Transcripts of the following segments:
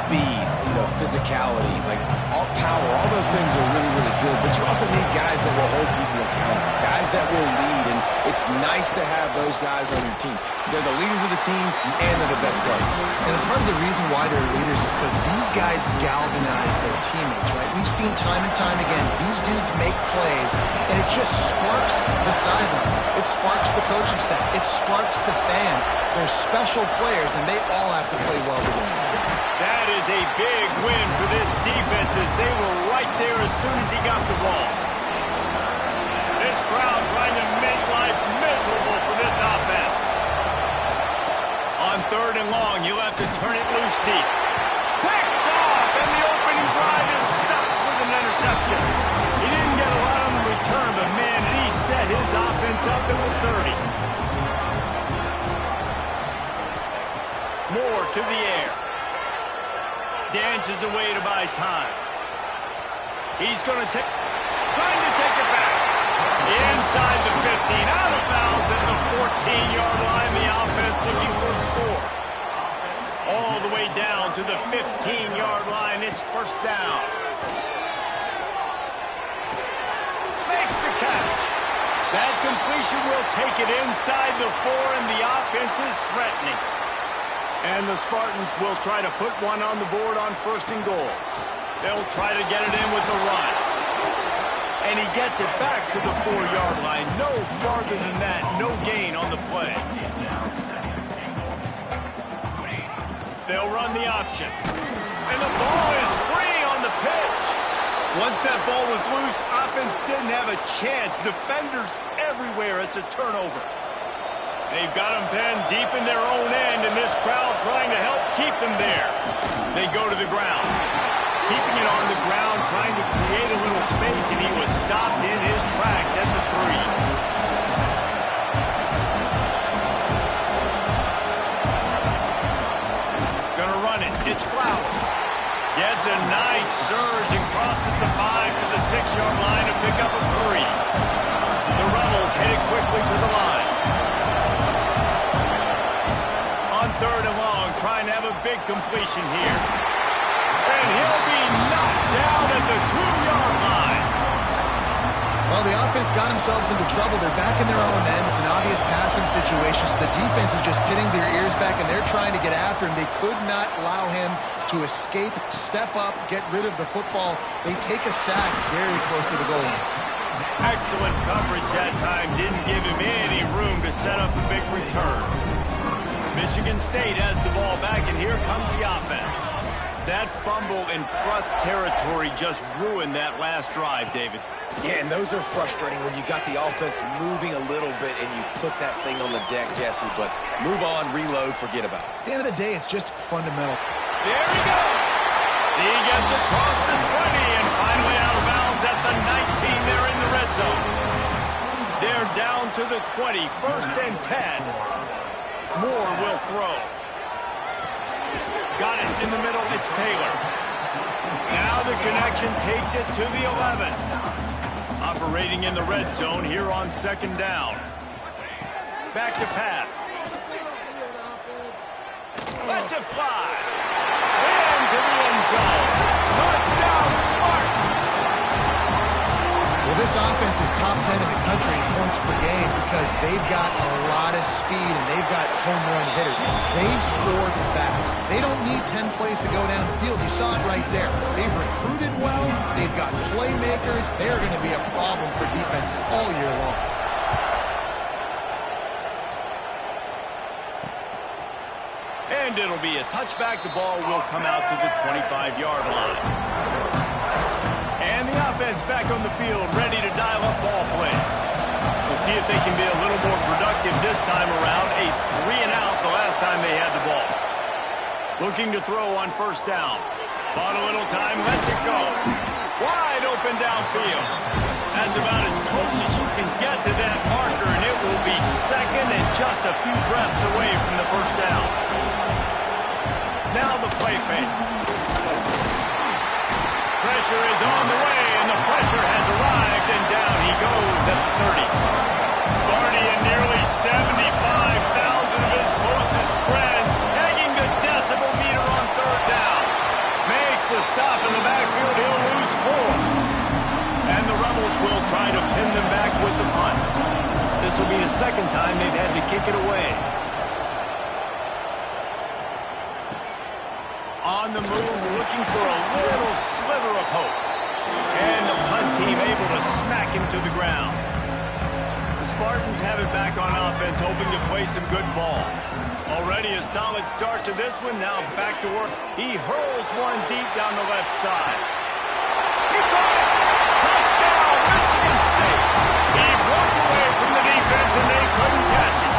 speed, physicality, like all power, all those things are really, really good. But you also need guys that will hold people accountable, guys that will lead, and it's nice to have those guys on your team. They're the leaders of the team, and they're the best players. And part of the reason why they're leaders is because these guys galvanize their teammates, right? We've seen time and time again, these dudes make plays, and it just sparks the sideline. It sparks the coaching staff. It sparks the fans. They're special players, and they all have to play well together. That is a big win for this defense as they were right there as soon as he got the ball. This crowd trying to make life miserable for this offense. On 3rd and long, you'll have to turn it loose deep. Picked off, and the opening drive is stopped with an interception. He didn't get a lot on the return, but man, did he set his offense up at the 30. Moore to the air. Dances away to buy time. He's going to trying to take it back. Inside the 15, out of bounds at the 14-yard line. The offense looking for a score. All the way down to the 15-yard line. It's 1st down. Makes the catch. That completion will take it inside the 4, and the offense is threatening. And the Spartans will try to put one on the board on 1st and goal. They'll try to get it in with the run. And he gets it back to the 4-yard line. No farther than that. No gain on the play. They'll run the option. And the ball is free on the pitch. Once that ball was loose, offense didn't have a chance. Defenders everywhere. It's a turnover. They've got them pinned deep in their own end, and this crowd trying to help keep them there. They go to the ground. Keeping it on the ground, trying to create a little space, and he was stopped in his tracks at the 3. Gonna run it. It's Flowers. Gets a nice surge and crosses the 5 to the 6-yard line to pick up a 3. The Rebels headed quickly to the line. 3rd and long, trying to have a big completion here. And he'll be knocked down at the 2-yard line. Well, the offense got themselves into trouble. They're back in their own end. It's an obvious passing situation, so the defense is just pinning their ears back, and they're trying to get after him. They could not allow him to escape, step up, get rid of the football. They take a sack very close to the goal line. Excellent coverage that time. Didn't give him any room to set up a big return. Michigan State has the ball back, and here comes the offense. That fumble in Crust territory just ruined that last drive, David. Yeah, and those are frustrating when you got the offense moving a little bit and you put that thing on the deck, Jesse. But move on, reload, forget about it. At the end of the day, it's just fundamental. There he goes. He gets across the 20 and finally out of bounds at the 19. They're in the red zone. They're down to the 20, 1st and 10. Moore will throw. Got it in the middle. It's Taylor. Now the connection takes it to the 11. Operating in the red zone here on 2nd down. Back to pass. Lets it fly. Into the end zone. Touchdown, Spartans. Well, this offense is top 10 in the country in points per game because they've got a lot of speed and they've got home run hitters. They've scored fast. They don't need 10 plays to go down the field. You saw it right there. They've recruited well. They've got playmakers. They're going to be a problem for defenses all year long. And it'll be a touchback. The ball will come out to the 25-yard line. And the offense back on the field, ready to dial up ball plays. We'll see if they can be a little more productive this time around. A 3-and-out the last time they had the ball. Looking to throw on 1st down. Bought a little time, lets it go. Wide open downfield. That's about as close as you can get to that marker, and it will be 2nd and just a few breaths away from the 1st down. Now the play fake. Pressure is on the way, and the pressure has arrived, and down he goes at the 30. Sparty and nearly 75,000 of his closest friends pegging the decibel meter on 3rd down. stop in the backfield. He'll lose 4. And the Rebels will try to pin them back with the punt. This will be the second time they've had to kick it away. On the move, looking for a little sliver of hope. And the punt team able to smack him to the ground. The Spartans have it back on offense, hoping to play some good ball. Already a solid start to this one. Now back to work. He hurls one deep down the left side. He caught it! Touchdown, Michigan State! He broke away from the defense and they couldn't catch it.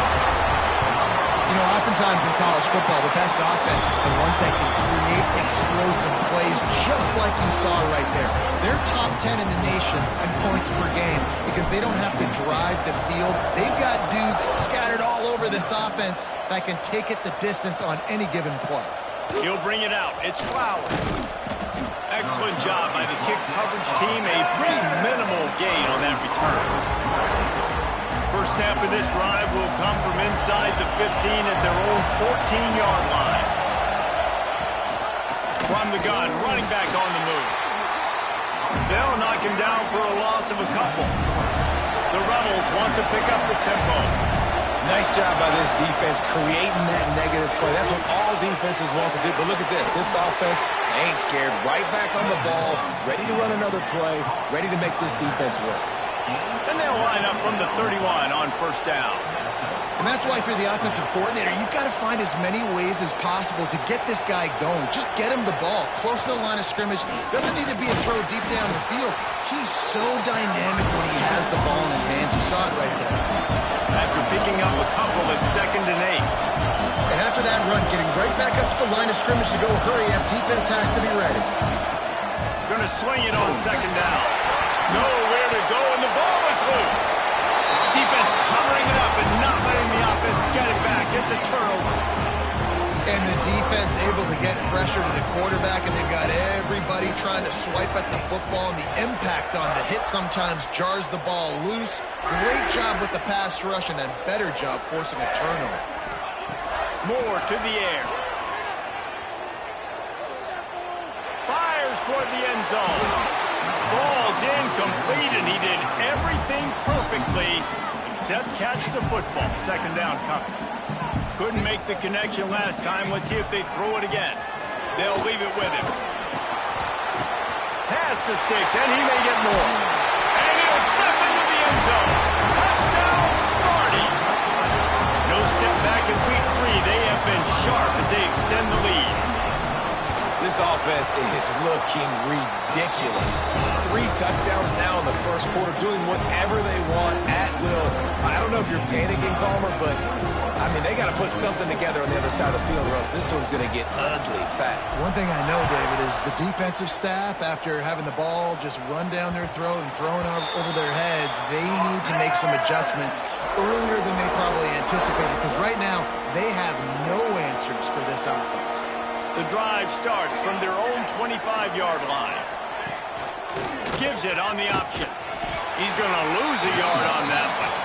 You know, oftentimes in college football, the best offenses are the ones that can create explosive plays, just like you saw right there. They're top 10 in the nation in points per game because they don't have to drive the field. They've got dudes scattered all over this offense that can take it the distance on any given play. He'll bring it out. It's Flowers. Excellent job by the kick coverage team. A pretty minimal gain on that return. First snap of this drive will come from inside the 15 at their own 14-yard line. From the gun, running back on the move. They'll knock him down for a loss of a couple. The Rebels want to pick up the tempo. Nice job by this defense creating that negative play. That's what all defenses want to do. But look at this. This offense ain't scared. Right back on the ball, ready to run another play, ready to make this defense work. And they'll line up from the 31 on first down. And that's why, if you're the offensive coordinator, you've got to find as many ways as possible to get this guy going. Just get him the ball close to the line of scrimmage. Doesn't need to be a throw deep down the field. He's so dynamic when he has the ball in his hands. You saw it right there. After picking up a couple at 2nd and 8. And after that run, getting right back up to the line of scrimmage to go hurry up, defense has to be ready. Going to swing it on 2nd down. Nowhere to go, and the ball is loose. Defense covering it up and not letting the offense get it back. It's a turnover. And the defense able to get pressure to the quarterback, and they've got everybody trying to swipe at the football, and the impact on the hit sometimes jars the ball loose. Great job with the pass rush, and a better job forcing a turnover. Moore to the air. Fires toward the end zone. Falls incomplete, and he did everything perfectly except catch the football. 2nd down coming. Couldn't make the connection last time. Let's see if they throw it again. They'll leave it with him. Pass the sticks, and he may get more. And he'll step into the end zone. Touchdown, Sparty! No step back in week 3. They have been sharp as they extend the lead. This offense is looking ridiculous. 3 touchdowns now in the first quarter, doing whatever they want at will. I don't know if you're panicking, Palmer, but, I mean, they got to put something together on the other side of the field, or else this one's going to get ugly fat. One thing I know, David, is the defensive staff, after having the ball just run down their throat and thrown over their heads, they need to make some adjustments earlier than they probably anticipated, because right now they have no answers for this offense. The drive starts from their own 25-yard line. Gives it on the option. He's going to lose a yard on that one.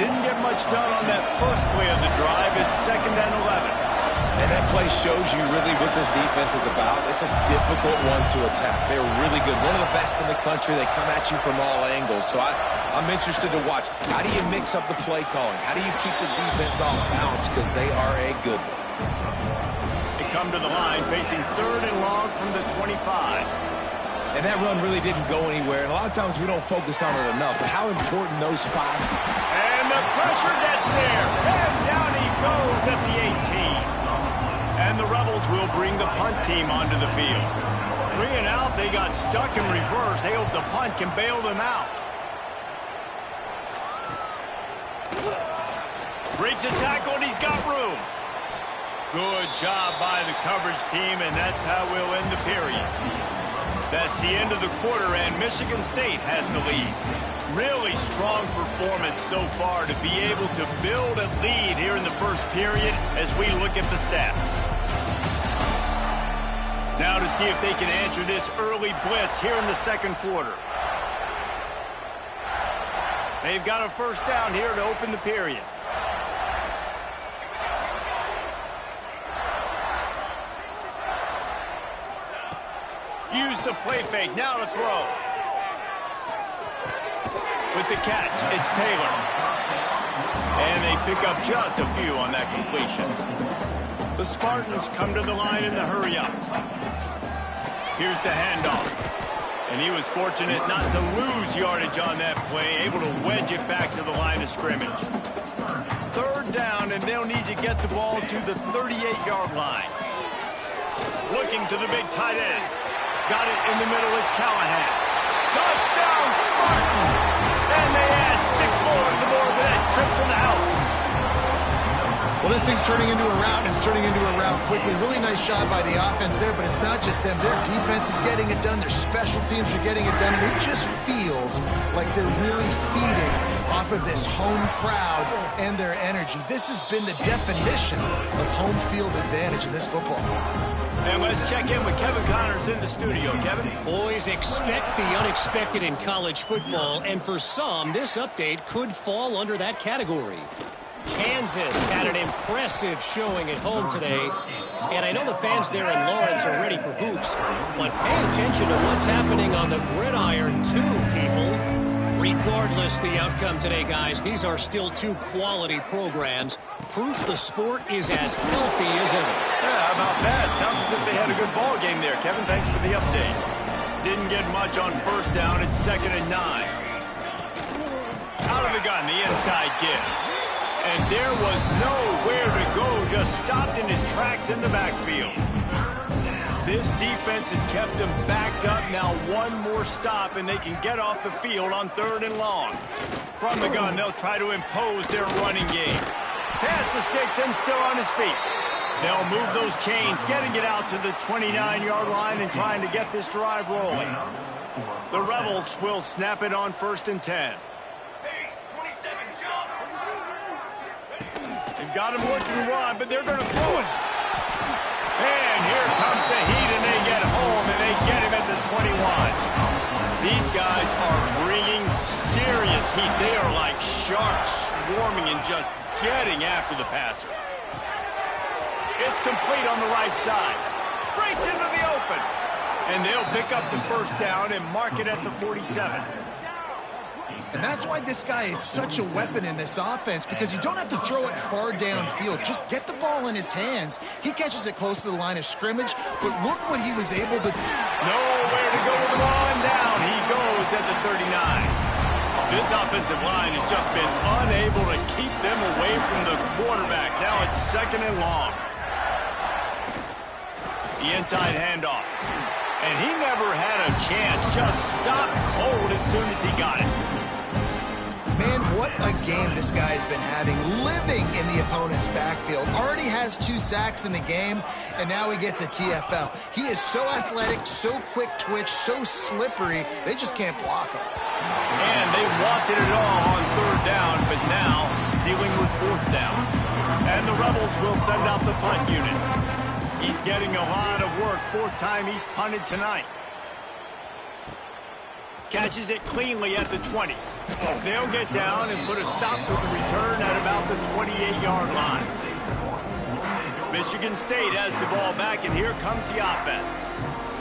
Didn't get much done on that first play of the drive. It's 2nd and 11. And that play shows you really what this defense is about. It's a difficult one to attack. They're really good. One of the best in the country. They come at you from all angles. So I'm interested to watch. How do you mix up the play calling? How do you keep the defense off balance? Because they are a good one. Come to the line, facing 3rd and long from the 25. And that run really didn't go anywhere. And a lot of times we don't focus on it enough. But how important those 5. And the pressure gets there. And down he goes at the 18. And the Rebels will bring the punt team onto the field. 3 and out, they got stuck in reverse. They hope the punt can bail them out. Breaks a tackle, and he's got room. Good job by the coverage team, and that's how we'll end the period. That's the end of the quarter, and Michigan State has the lead. Really strong performance so far to be able to build a lead here in the first period as we look at the stats. Now to see if they can answer this early blitz here in the second quarter. They've got a first down here to open the period. Use the play fake. Now to throw. With the catch, it's Taylor. And they pick up just a few on that completion. The Spartans come to the line in the hurry-up. Here's the handoff. And he was fortunate not to lose yardage on that play, able to wedge it back to the line of scrimmage. Third down, and they'll need to get the ball to the 38-yard line. Looking to the big tight end. Got it in the middle, it's Callahan. Touchdown, Spartans! And they add 6 more to the board with that trip to the house. Well, this thing's turning into a rout, and it's turning into a rout quickly. Really nice job by the offense there, but it's not just them. Their defense is getting it done. Their special teams are getting it done, and it just feels like they're really feeding off of this home crowd and their energy. This has been the definition of home field advantage in this football. And let's check in with Kevin Connors in the studio. Kevin? Boys, expect the unexpected in college football, and for some, this update could fall under that category. Kansas had an impressive showing at home today, and I know the fans there in Lawrence are ready for hoops, but pay attention to what's happening on the gridiron too, people. Regardless the outcome today, guys, these are still 2 quality programs. Proof the sport is as healthy as ever. Yeah, how about that? Sounds as if they had a good ball game there. Kevin, thanks for the update. Didn't get much on first down. It's 2nd and 9. Out of the gun, the inside give. And there was nowhere to go, just stopped in his tracks in the backfield. This defense has kept them backed up. Now one more stop, and they can get off the field on 3rd and long. From the gun, they'll try to impose their running game. Past the sticks and still on his feet. They'll move those chains, getting it out to the 29-yard line and trying to get this drive rolling. The Rebels will snap it on 1st and 10. They've got him working to run, but they're going to throw it. And here comes the heat, and they get home, and they get him at the 21. These guys are bringing serious heat. They are like sharks swarming and just getting after the passer. It's complete on the right side. Breaks into the open. And they'll pick up the first down and mark it at the 47. And that's why this guy is such a weapon in this offense, because you don't have to throw it far downfield. Just get the ball in his hands. He catches it close to the line of scrimmage, but look what he was able to do. Nowhere to go with the ball, and down he goes at the 39. This offensive line has just been unable to keep them away from the quarterback. Now it's 2nd and long. The inside handoff. And he never had a chance. Just stopped cold as soon as he got it. Man, what a game this guy's been having, living in the opponent's backfield. Already has 2 sacks in the game, and now he gets a TFL. He is so athletic, so quick twitch, so slippery, they just can't block him. And they wanted it all on 3rd down, but now dealing with 4th down. And the Rebels will send out the punt unit. He's getting a lot of work. 4th time he's punted tonight. Catches it cleanly at the 20. They'll get down and put a stop to the return at about the 28-yard line. Michigan State has the ball back, and here comes the offense.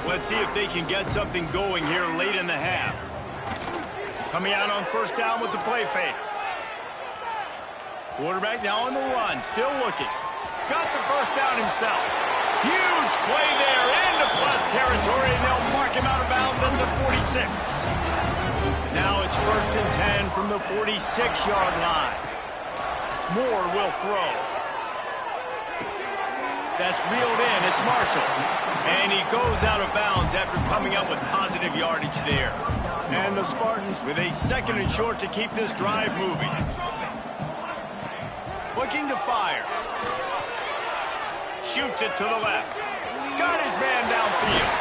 Let's see if they can get something going here late in the half. Coming out on 1st down with the play fake. Quarterback now on the run, still looking. Got the 1st down himself. Huge play there into plus territory, and they'll mark him out of bounds at the 46. Now it's 1st and 10 from the 46-yard line. Moore will throw. That's reeled in. It's Marshall. And he goes out of bounds after coming up with positive yardage there. And the Spartans with a 2nd and short to keep this drive moving. Looking to fire. Shoots it to the left. Got his man downfield.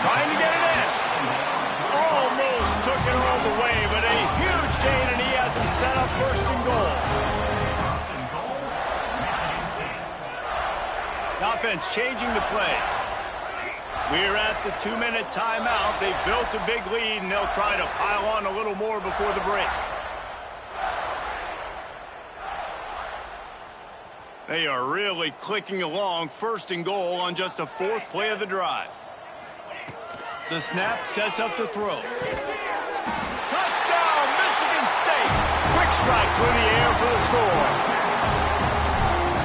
Trying to get it in. Almost took it all the way, but a huge gain, and he has him set up 1st and goal. The offense changing the play. We're at the 2-minute timeout. They've built a big lead, and they'll try to pile on a little more before the break. They are really clicking along. 1st and goal on just the 4th play of the drive. The snap sets up the throw. Touchdown, Michigan State. Quick strike through the air for the score.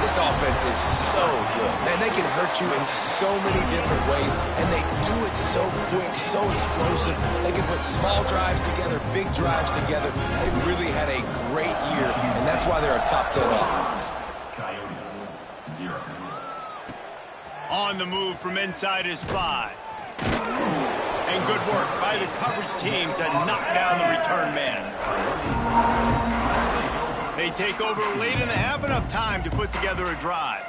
This offense is so good. Man, they can hurt you in so many different ways, and they do it so quick, so explosive. They can put small drives together, big drives together. They've really had a great year, and that's why they're a top 10 offense. On the move from inside his 5. And good work by the coverage team to knock down the return man. They take over late in the half, enough time to put together a drive.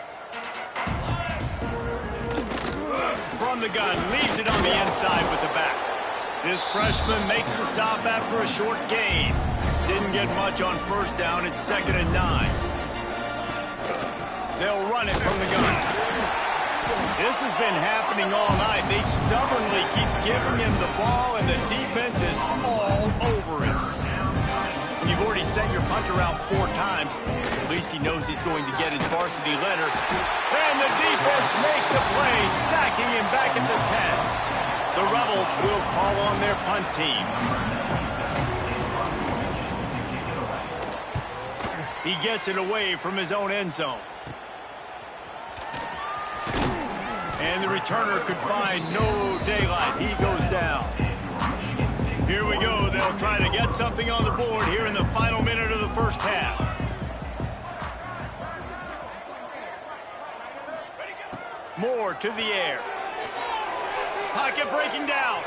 From the gun, leaves it on the inside with the back. This freshman makes the stop after a short gain. Didn't get much on first down. It's 2nd and 9. They'll run it from the gun. This has been happening all night. They stubbornly keep giving him the ball, and the defense is all over it. When you've already sent your punter out 4 times, at least he knows he's going to get his varsity letter. And the defense makes a play, sacking him back at the 10. The Rebels will call on their punt team. He gets it away from his own end zone. And the returner could find no daylight. He goes down. Here we go. They'll try to get something on the board here in the final minute of the first half. Moore to the air. Pocket breaking down.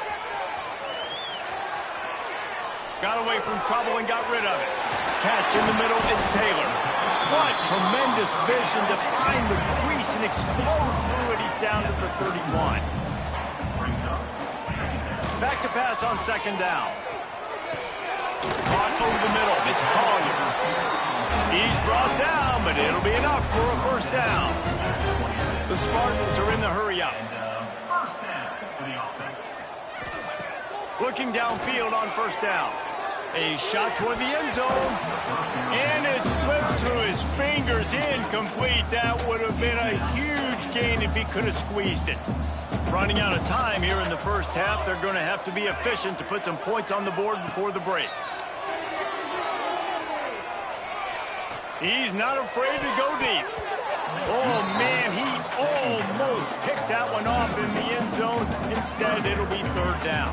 Got away from trouble and got rid of it. Catch in the middle is Taylor. What tremendous vision to find the crease and explode through it. He's down to the 31. Back to pass on 2nd down. Caught over the middle. It's Collier. He's brought down, but it'll be enough for a first down. The Spartans are in the hurry-up. Looking downfield on first down. A shot toward the end zone. And it slips through his fingers. Incomplete. That would have been a huge gain if he could have squeezed it. Running out of time here in the first half. They're going to have to be efficient to put some points on the board before the break. He's not afraid to go deep. Oh, man, he almost picked that one off in the end zone. Instead, it'll be 3rd down.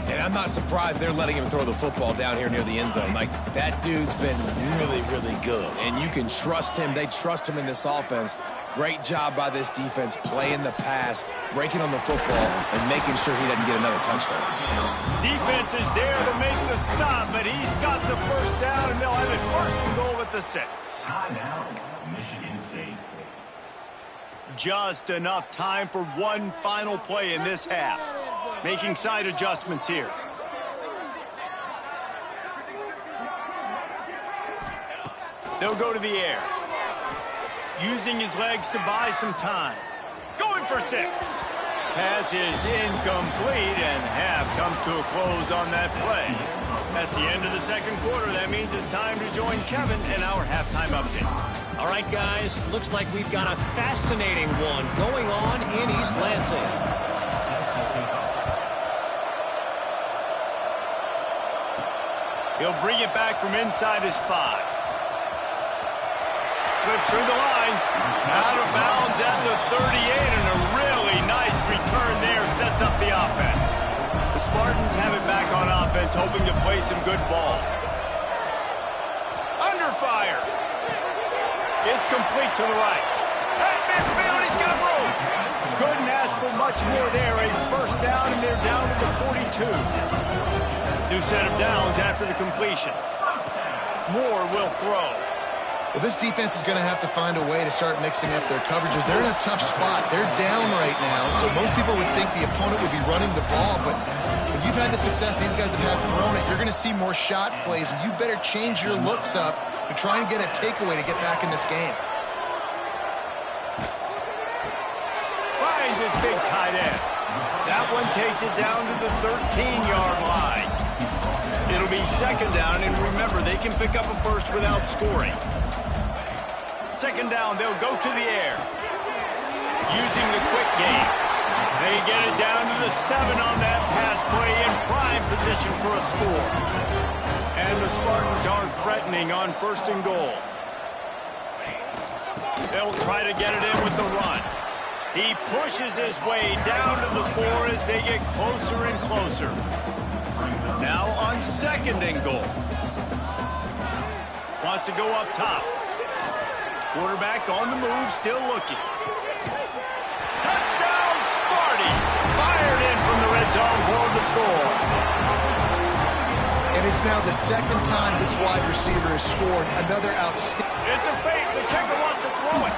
And I'm not surprised they're letting him throw the football down here near the end zone. Like, that dude's been really, really good. And you can trust him. They trust him in this offense. Great job by this defense playing the pass, breaking on the football, and making sure he doesn't get another touchdown. Defense is there to make the stop, but he's got the first down, and they'll have it 1st and goal at the 6. Timeout, Michigan State. Just enough time for one final play in this half. Making side adjustments here. They'll go to the air. Using his legs to buy some time. Going for 6. Pass is incomplete, and half comes to a close on that play. That's the end of the 2nd quarter. That means it's time to join Kevin in our halftime update. All right, guys, looks like we've got a fascinating one going on in East Lansing. He'll bring it back from inside his 5. Slips through the line. Out of bounds at the 38, and a really nice return there sets up the offense. The Spartans have it back on offense, hoping to play some good ball. Under fire. It's complete to the right. At midfield, he's got room. Couldn't ask for much more there. A first down, and they're down to the 42. New set of downs after the completion. Moore will throw. Well, this defense is going to have to find a way to start mixing up their coverages. They're in a tough spot. They're down right now, so most people would think the opponent would be running the ball, but when you've had the success these guys have had throwing it, you're going to see more shot plays, and you better change your looks up to try and get a takeaway to get back in this game. Finds his big tight end. That one takes it down to the 13-yard line. It'll be 2nd down, and remember, they can pick up a first without scoring. 2nd down, they'll go to the air. Using the quick game. They get it down to the 7 on that pass play in prime position for a score. And the Spartans aren't threatening on 1st and goal. They'll try to get it in with the run. He pushes his way down to the 4 as they get closer and closer. Now on 2nd and goal. Wants to go up top. Quarterback on the move, still looking. Touchdown, Sparty! Fired in from the red zone for the score. And it's now the 2nd time this wide receiver has scored. Another outstanding. It's a fake. The kicker wants to throw it.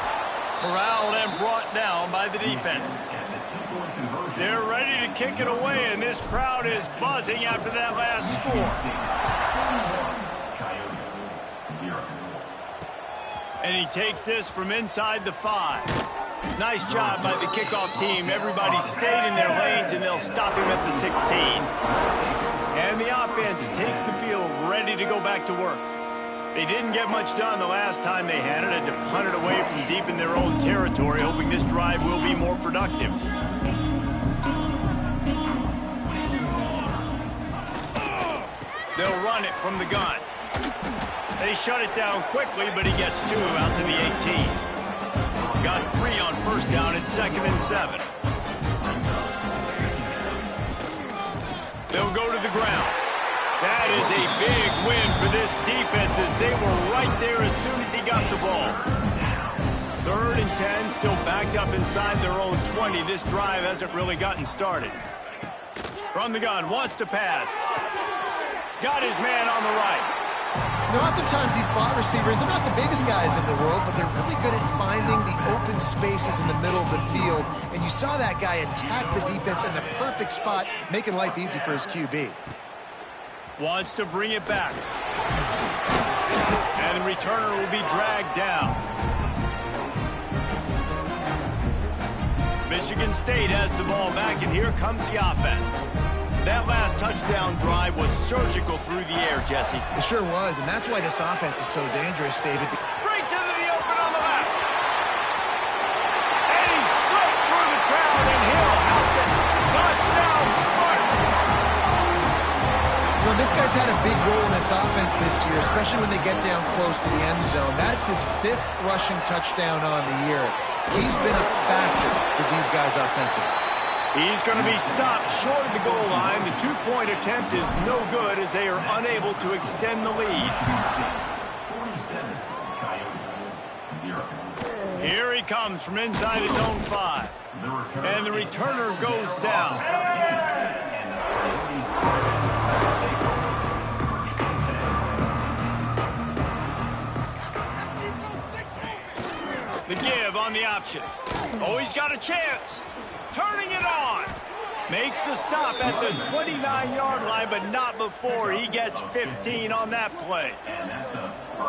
Corralled and brought down by the defense. They're ready to kick it away, and this crowd is buzzing after that last score. And he takes this from inside the 5. Nice job by the kickoff team. Everybody stayed in their lanes, and they'll stop him at the 16. And the offense takes the field ready to go back to work. They didn't get much done the last time they had it. Had to punt it away from deep in their own territory, hoping this drive will be more productive. They'll run it from the gun. They shut it down quickly, but he gets 2 out to the 18. Got 3 on 1st down at 2nd and 7. They'll go to the ground. That is a big win for this defense as they were right there as soon as he got the ball. 3rd and 10, still backed up inside their own 20. This drive hasn't really gotten started. From the gun, wants to pass. Got his man on the right. You know, oftentimes these slot receivers, they're not the biggest guys in the world, but they're really good at finding the open spaces in the middle of the field. And you saw that guy attack the defense in the perfect spot, making life easy for his QB. Wants to bring it back. And the returner will be dragged down. Michigan State has the ball back, and here comes the offense. That last touchdown drive was surgical through the air, Jesse. It sure was, and that's why this offense is so dangerous, David. Breaks into the open on the left. And he slipped through the crowd, and he'll house it. Touchdown, Spartans! You know, this guy's had a big role in this offense this year, especially when they get down close to the end zone. That's his 5th rushing touchdown on the year. He's been a factor for these guys offensively. He's going to be stopped short of the goal line. The 2-point attempt is no good as they are unable to extend the lead. Here he comes from inside his own 5. And the returner goes down. The give on the option. Oh, he's got a chance. Turning it on. Makes the stop at the 29-yard line, but not before he gets 15 on that play.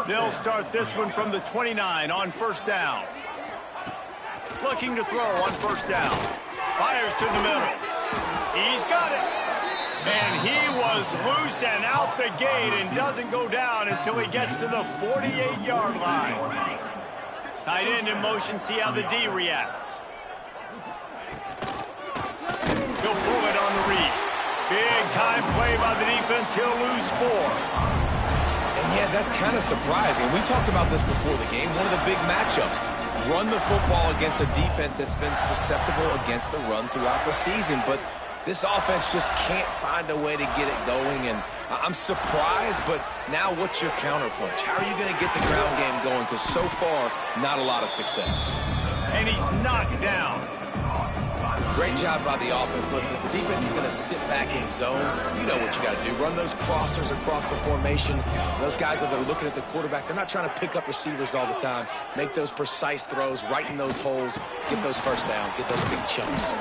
They'll start this one from the 29 on 1st down. Looking to throw on 1st down. Fires to the middle. He's got it. And he was loose and out the gate and doesn't go down until he gets to the 48-yard line. Tight end in motion, see how the D reacts. He'll pull it on the read. Big time play by the defense. He'll lose 4. And yeah, that's kind of surprising. We talked about this before the game. One of the big matchups. Run the football against a defense that's been susceptible against the run throughout the season. But this offense just can't find a way to get it going. And I'm surprised, but now what's your counterpunch? How are you going to get the ground game going? Because so far, not a lot of success. And he's knocked down. Great job by the offense. Listen, if the defense is going to sit back in zone, you know what you got to do. Run those crossers across the formation. Those guys that are looking at the quarterback, they're not trying to pick up receivers all the time. Make those precise throws, right in those holes, get those 1st downs, get those big chunks.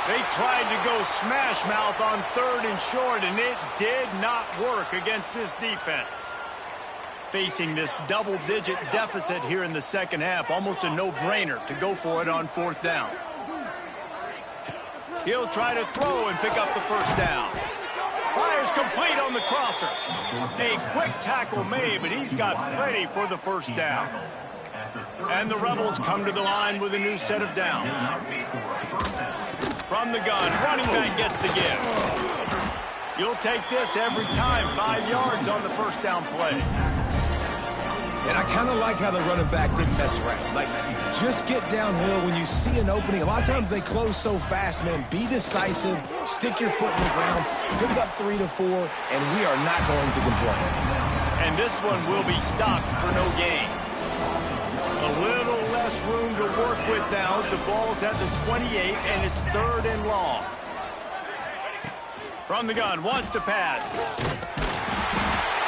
They tried to go smash mouth on 3rd and short, and it did not work against this defense. Facing this double-digit deficit here in the 2nd half, almost a no-brainer to go for it on 4th down. He'll try to throw and pick up the 1st down. Fires complete on the crosser. A quick tackle made, but he's got plenty for the 1st down. And the Rebels come to the line with a new set of downs. From the gun, running back gets the give. You'll take this every time. 5 yards on the first down play. And I kind of like how the running back didn't mess around. Like, just get downhill when you see an opening. A lot of times they close so fast, man. Be decisive, stick your foot in the ground, pick up 3 to 4, and we are not going to complain. And this one will be stopped for no gain. A little less room to work with now. The ball's at the 28, and it's 3rd and long. From the gun, wants to pass.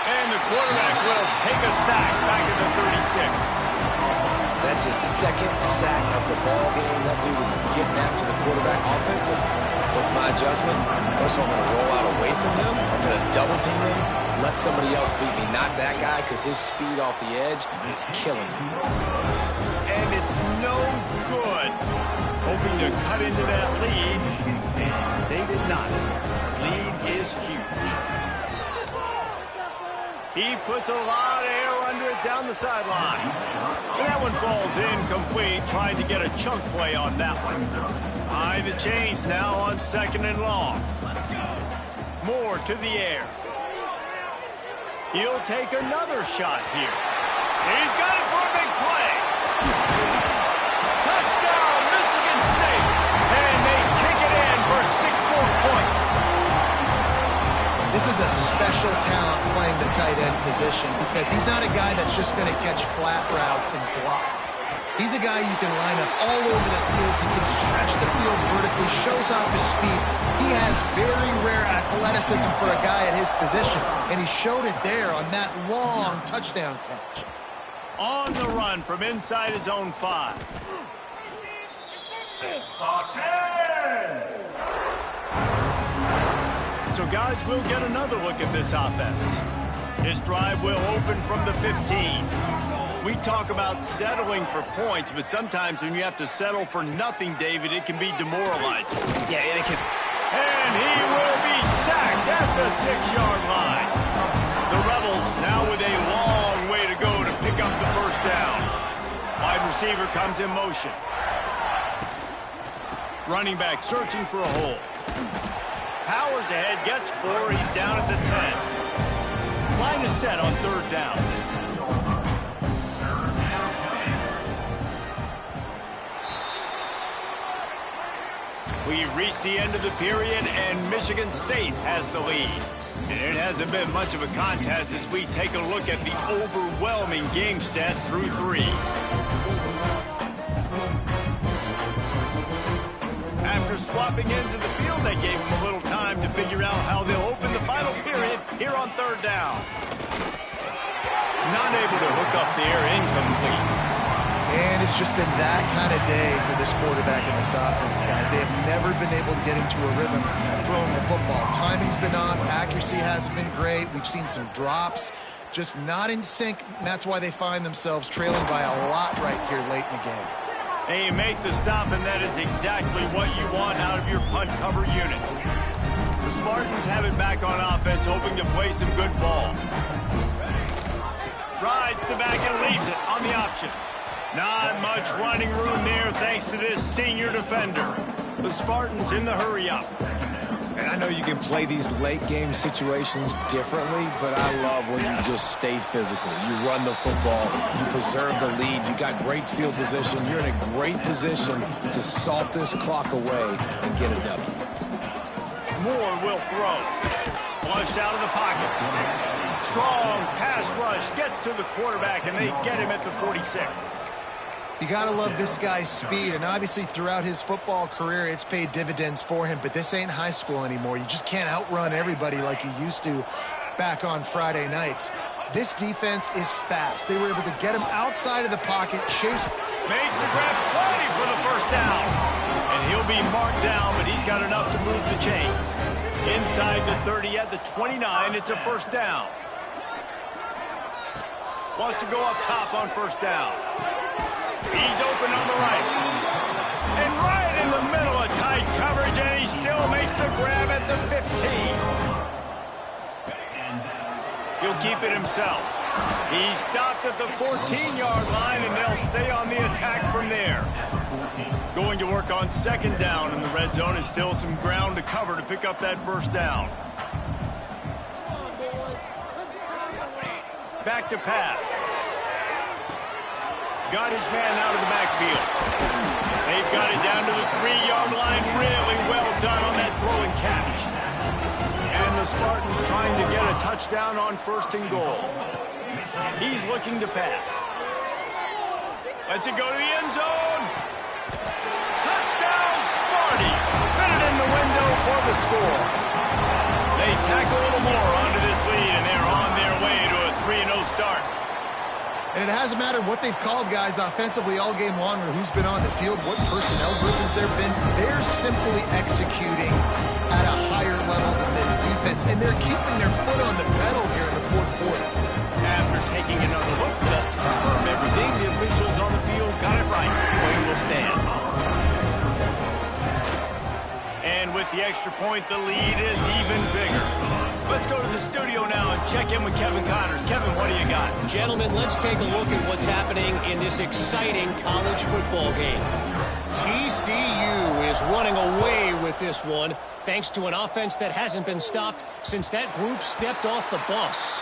And the quarterback will take a sack back at the 36. That's his 2nd sack of the ball game. That dude is getting after the quarterback offensive. What's my adjustment? First of all, I'm going to roll out away from him. I'm going to double team him. Let somebody else beat me, not that guy, because his speed off the edge is killing me. And it's no good. Hoping to cut into that lead, and they did not. Lead is huge. He puts a lot of air under it down the sideline. And that one falls incomplete, trying to get a chunk play on that one. Behind the chains now on 2nd and long. Moore to the air. He'll take another shot here. He's got it for a big play. Touchdown, Michigan State. And they take it in for 6 more points. This is a special talent playing the tight end position because he's not a guy that's just going to catch flat routes and block. He's a guy you can line up all over the field. He can stretch the field vertically, shows off his speed. He has very rare athleticism for a guy at his position, and he showed it there on that long touchdown catch. On the run from inside his own 5. So guys, we'll get another look at this offense. This drive will open from the 15. We talk about settling for points, but sometimes when you have to settle for nothing, David, it can be demoralizing. Yeah, and it can. And he will be sacked at the 6-yard line. The Rebels now with a long way to go to pick up the first down. Wide receiver comes in motion. Running back searching for a hole. Powers ahead, gets 4. He's down at the 10. Line is set on 3rd down. We reach the end of the period, and Michigan State has the lead. And it hasn't been much of a contest as we take a look at the overwhelming game stats through 3. After swapping ends of the field, they gave them a little time to figure out how they'll open the final period here on 3rd down. Not able to hook up there, incomplete. And it's just been that kind of day for this quarterback in this offense, guys. They have never been able to get into a rhythm throwing the football. Timing's been off. Accuracy hasn't been great. We've seen some drops. Just not in sync, and that's why they find themselves trailing by a lot right here late in the game. They make the stop, and that is exactly what you want out of your punt cover unit. The Spartans have it back on offense, hoping to play some good ball. Rides the back and leaves it on the option. Not much running room there thanks to this senior defender. The Spartans in the hurry-up. And I know you can play these late-game situations differently, but I love when you just stay physical. You run the football. You preserve the lead. You got great field position. You're in a great position to salt this clock away and get a W. Moore will throw. Flushed out of the pocket. Strong pass rush gets to the quarterback, and they get him at the 46. You got to love this guy's speed, and obviously throughout his football career, it's paid dividends for him, but this ain't high school anymore. You just can't outrun everybody like you used to back on Friday nights. This defense is fast. They were able to get him outside of the pocket, chase. Makes the grab, plenty for the first down. And he'll be marked down, but he's got enough to move the chains. Inside the 30 at the 29, it's a first down. Wants to go up top on first down. He's open on the right. And right in the middle of tight coverage, and he still makes the grab at the 15. He'll keep it himself. He's stopped at the 14-yard line, and they'll stay on the attack from there. Going to work on second down in the red zone. Is still some ground to cover to pick up that first down. Back to pass. Got his man out of the backfield. They've got it down to the 3-yard line. Really well done on that throw and catch. And the Spartans trying to get a touchdown on first and goal. He's looking to pass. Lets it go to the end zone. Touchdown, Sparty. Fit it in the window for the score. They tack a little more onto this lead, and they're on their way to a 3-0 start. And it hasn't mattered what they've called guys offensively all game long or who's been on the field, what personnel groupings there have been. They're simply executing at a higher level than this defense, and they're keeping their foot on the pedal here in the fourth quarter. After taking another look just to confirm everything, the officials on the field got it right. Play will stand. And with the extra point, the lead is even bigger. Let's go to the studio now and check in with Kevin Connors. Kevin, what do you got? Gentlemen, let's take a look at what's happening in this exciting college football game. TCU is running away with this one, thanks to an offense that hasn't been stopped since that group stepped off the bus.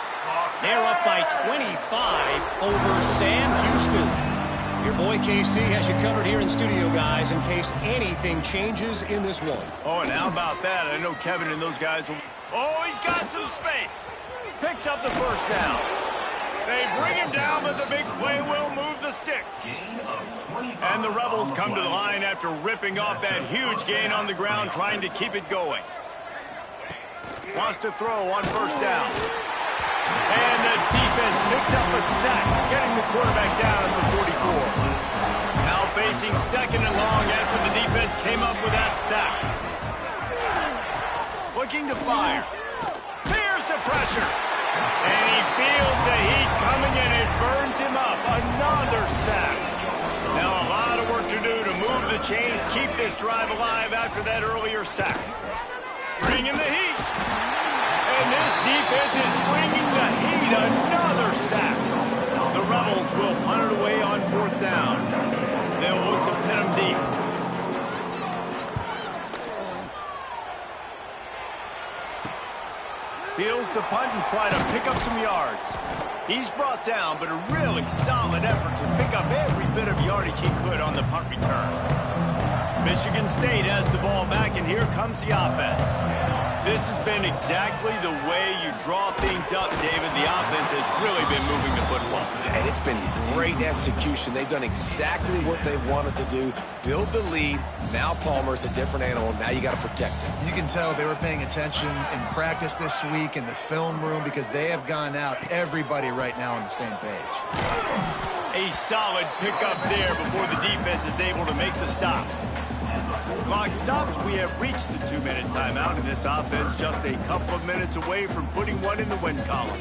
They're up by 25 over Sam Houston. Your boy KC has you covered here in studio, guys, in case anything changes in this one. Oh, and how about that? I know Kevin and those guys will... Oh, he's got some space. Picks up the first down. They bring him down, but the big play will move the sticks. And the Rebels come to the line after ripping off that huge gain on the ground, trying to keep it going. Wants to throw on first down. And the defense picks up a sack, getting the quarterback down at the 44. Now facing second and long after the defense came up with that sack. Looking to fire. Fears the pressure. And he feels the heat coming and it burns him up. Another sack. Now a lot of work to do to move the chains, keep this drive alive after that earlier sack. Bringing the heat. And this defense is bringing the heat. Another sack. The Rebels will punt it away on fourth down. They'll look to pin them deep. Feels the punt and try to pick up some yards. He's brought down, but a really solid effort to pick up every bit of yardage he could on the punt return. Michigan State has the ball back, and here comes the offense. This has been exactly the way you draw things up, David. The offense has really been moving the football. And it's been great execution. They've done exactly what they've wanted to do. Build the lead. Now Palmer's a different animal. Now you got to protect him. You can tell they were paying attention in practice this week in the film room because they have gone out, everybody right now on the same page. A solid pickup there before the defense is able to make the stop. Clock stops. We have reached the 2-minute timeout, and this offense just a couple of minutes away from putting one in the win column.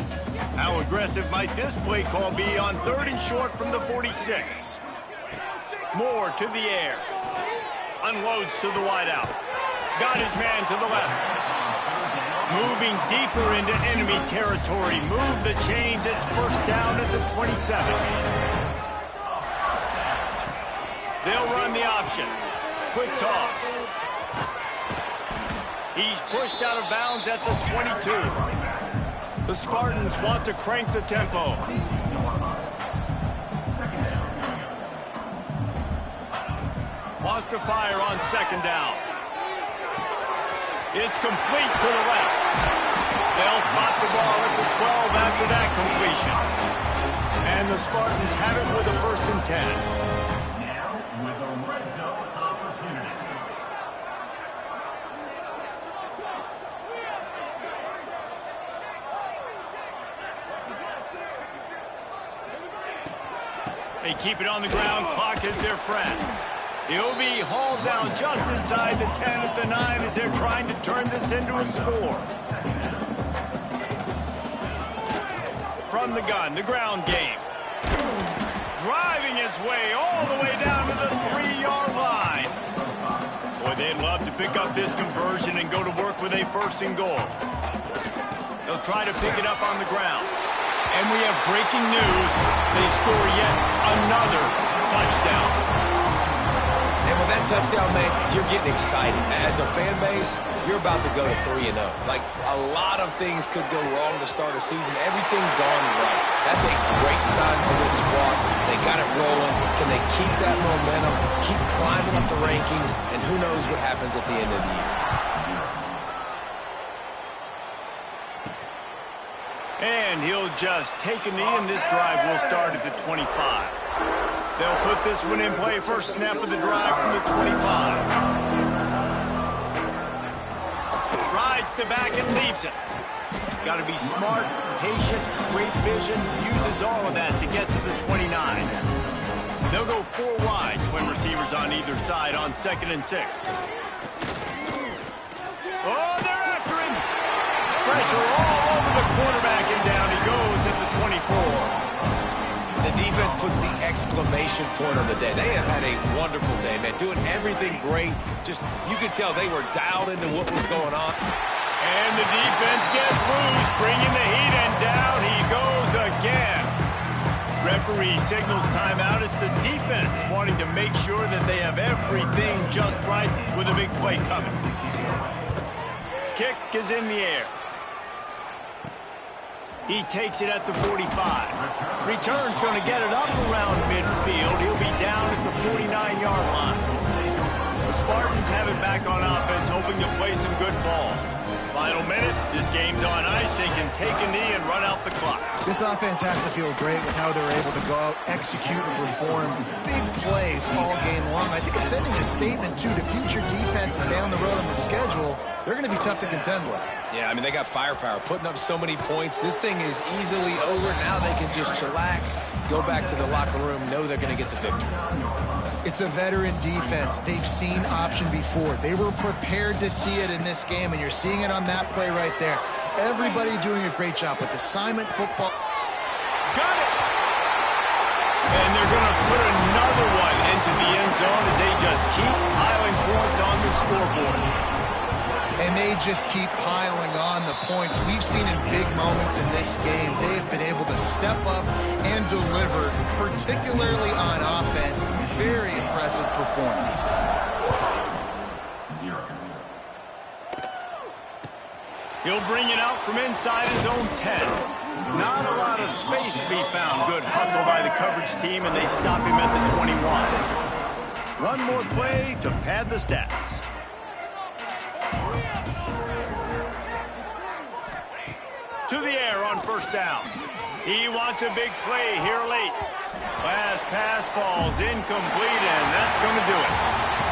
How aggressive might this play call be on 3rd and short from the 46? Moore to the air. Unloads to the wideout. Got his man to the left. Moving deeper into enemy territory. Move the chains. It's first down at the 27. They'll run the option. Quick toss. He's pushed out of bounds at the 22. The Spartans want to crank the tempo. Wants to fire on second down. It's complete to the left. They'll spot the ball at the 12 after that completion. And the Spartans have it with a 1st and 10. They keep it on the ground. Clock is their friend. He'll be hauled down just inside the 10 at the 9 as they're trying to turn this into a score. From the gun, the ground game. Driving his way all the way down to the 3-yard line. Boy, they'd love to pick up this conversion and go to work with a 1st and goal. They'll try to pick it up on the ground. And we have breaking news. They score yet another touchdown. And with that touchdown, man, you're getting excited. As a fan base, you're about to go to 3-0. Like, a lot of things could go wrong to start a season. Everything gone right. That's a great sign for this squad. They got it rolling. Can they keep that momentum, keep climbing up the rankings, and who knows what happens at the end of the year. And he'll just take a knee, and this drive will start at the 25. They'll put this one in play. First snap of the drive from the 25. Rides to back and leaves it. Got to be smart, patient, great vision. Uses all of that to get to the 29. They'll go 4 wide. Twin receivers on either side on 2nd and 6. Oh, they're after him. Pressure all over the quarterback, and down he goes at the 24. The defense puts the exclamation point on the day. They have had a wonderful day, man. Doing everything great. Just, you could tell they were dialed into what was going on. And the defense gets loose, bringing the heat, and down he goes again. Referee signals timeout. It's the defense wanting to make sure that they have everything just right with a big play coming. Kick is in the air. He takes it at the 45. Return's going to get it up around midfield. He'll be down at the 49-yard line. The Spartans have it back on offense, hoping to play some good ball. Final minute, this game's on ice. They can take a knee and run out the clock. This offense has to feel great with how they're able to go out, execute, and perform big plays all game long. I think it's sending a statement, too, to future defenses down the road on the schedule. They're going to be tough to contend with. Yeah, I mean, they got firepower, putting up so many points. This thing is easily over. Now they can just chillax, go back to the locker room, know they're going to get the victory. It's a veteran defense. They've seen option before. They were prepared to see it in this game, and you're seeing it on that play right there. Everybody doing a great job with assignment football. Got it! And they're going to put another one into the end zone as they just keep piling points on the scoreboard. And they just keep piling on the points. We've seen in big moments in this game, they have been able to step up and deliver, particularly on offense. Very impressive performance. 0. He'll bring it out from inside his own 10. Not a lot of space to be found. Good hustle by the coverage team, and they stop him at the 21. One more play to pad the stats. To the air on first down. He wants a big play here late. Last pass falls incomplete, and that's going to do it.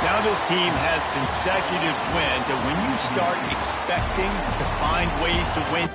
Now this team has consecutive wins, and when you start expecting to find ways to win...